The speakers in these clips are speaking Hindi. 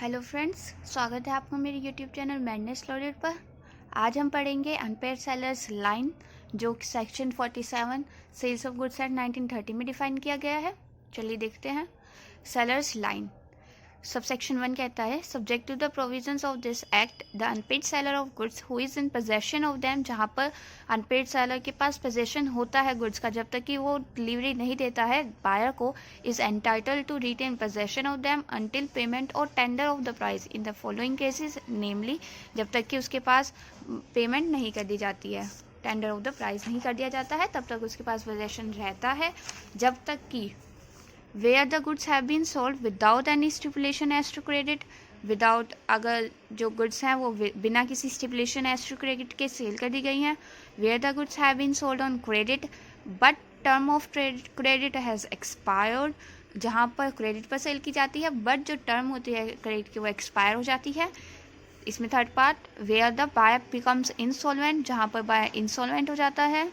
हेलो फ्रेंड्स, स्वागत है आपका मेरे यूट्यूब चैनल मैडनेस लॉरियर पर। आज हम पढ़ेंगे अनपेड सेलर्स लाइन, जो section 47 sales of goods act 1930 में डिफाइन किया गया है। चलिए देखते हैं। सेलर्स लाइन सबसेक्शन 1 कहता है, subject to the provisions of this act the unpaid seller of goods who is in possession of them, जहाँ पर अनपेड सेलर के पास पोजेशन होता है गुड्स का, जब तक कि वो डिलीवरी नहीं देता है बायर को, is entitled to retain possession of them until payment और tender of the price in the following cases, namely जब तक कि उसके पास पेमेंट नहीं कर दी जाती है, टेंडर ऑफ द प्राइस नहीं कर दिया जाता है, तब तक उसके पास पोजेशन रहता है, जब तक कि where the goods have been sold without any stipulation as to credit, without अगर जो गुड्स हैं वो बिना किसी स्टिपुलेशन एज टू क्रेडिट के सेल कर दी गई हैं, where the goods have been sold on credit but term of credit has expired, जहाँ पर क्रेडिट पर सेल की जाती है बट जो टर्म होती है क्रेडिट की वो एक्सपायर हो जाती है। इसमें third part, where the buyer becomes insolvent, जहाँ पर बायर इंसॉल्वेंट हो जाता है।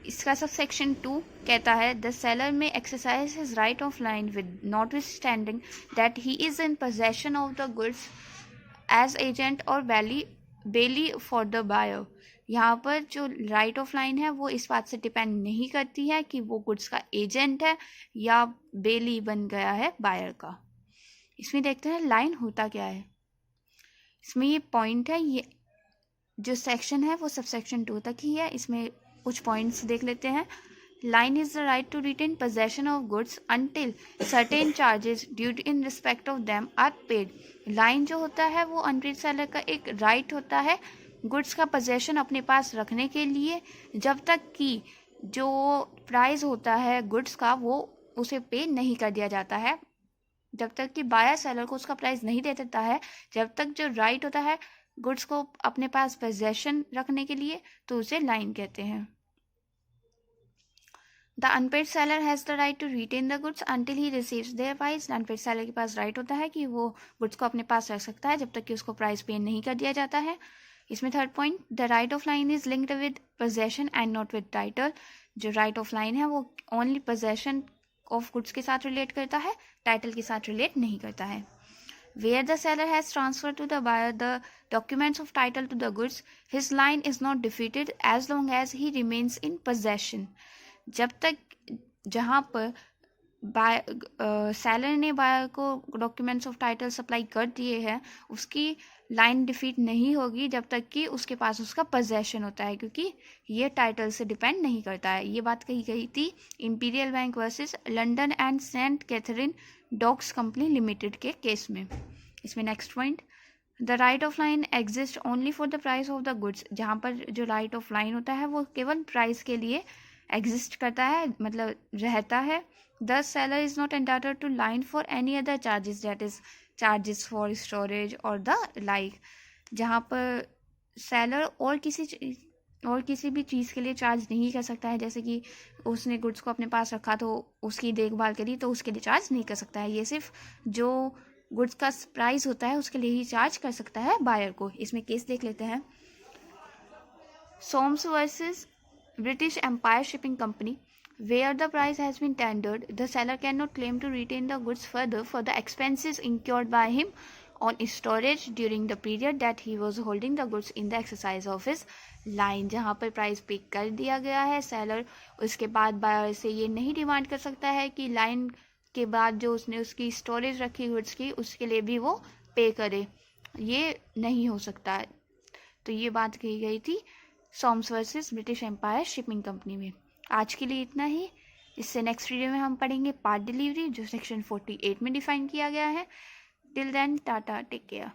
इसका सब सेक्शन 2 कहता है, the seller may exercise his right of lien with not standing that he is in possession of the goods as agent और बेली फॉर द बायर। यहाँ पर जो राइट ऑफ लाइन है वो इस बात से डिपेंड नहीं करती है कि वो गुड्स का एजेंट है या बेली बन गया है बायर का। इसमें देखते हैं लाइन होता क्या है। इसमें ये पॉइंट है, ये जो सेक्शन है वो सब सेक्शन 2 तक ही है। इसमें कुछ पॉइंट्स देख लेते हैं। Lien is the right to retain possession of goods until certain charges due in respect of them are paid. Lien जो होता है वो अनपेड सेलर का एक राइट होता है गुड्स का पोजेशन अपने पास रखने के लिए, जब तक कि जो प्राइस होता है गुड्स का वो उसे पे नहीं कर दिया जाता है, जब तक कि बायर सेलर को उसका प्राइस नहीं दे देता है, जब तक जो राइट होता है गुड्स को अपने पास पोजेशन रखने के लिए, तो उसे लाइन कहते हैं। The unpaid seller has the right to retain the goods until he receives their price. Unpaid seller के पास राइट होता है कि वो गुड्स को अपने पास रख सकता है जब तक कि उसको प्राइस पे नहीं कर दिया जाता है। इसमें third point, the right of line is linked with possession and not with title. जो राइट ऑफ लाइन है वो ओनली पोजेशन ऑफ गुड्स के साथ रिलेट करता है, टाइटल के साथ रिलेट नहीं करता है। Where the seller has transferred to the buyer the documents of title to the goods, his line is not defeated as long as he remains in possession. जब तक जहाँ पर सेलर ने बायर को डॉक्यूमेंट्स ऑफ टाइटल सप्लाई कर दिए हैं, उसकी लाइन डिफीट नहीं होगी जब तक कि उसके पास उसका पोजेशन होता है, क्योंकि ये टाइटल से डिपेंड नहीं करता है। ये बात कही गई थी Imperial Bank versus London and Saint Catherine Docks Company Limited के केस में। इसमें next point, the right of lien exist only for the price of the goods. जहाँ पर जो राइट ऑफ लाइन होता है वो केवल प्राइस के लिए एग्जिस्ट करता है, मतलब रहता है। The seller is not entitled to lien for any other charges, that is charges for storage और द लाइक। जहाँ पर सेलर और किसी भी चीज़ के लिए चार्ज नहीं कर सकता है, जैसे कि उसने गुड्स को अपने पास रखा तो उसकी देखभाल करी तो उसके लिए चार्ज नहीं कर सकता है। ये सिर्फ जो गुड्स का प्राइस होता है उसके लिए ही चार्ज कर सकता है बायर को। इसमें केस देख लेते हैं। Somes versus British Empire Shipping Company, where the price has been tendered, the seller cannot claim to retain the goods further for the expenses incurred by him on storage during the period that he was holding the goods in the exercise of his line। जहाँ पर प्राइस पे कर दिया गया है सेलर, उसके बाद बायर से ये नहीं डिमांड कर सकता है कि लाइन के बाद जो उसने उसकी स्टोरेज रखी गुड्स की उसके लिए भी वो पे करे, ये नहीं हो सकता है। तो ये बात कही गई थी Somes versus British Empire Shipping Company में। आज के लिए इतना ही। इससे नेक्स्ट वीडियो में हम पढ़ेंगे पार्ट डिलीवरी, जो सेक्शन 48 में डिफाइन किया गया है। Till then tata, take care.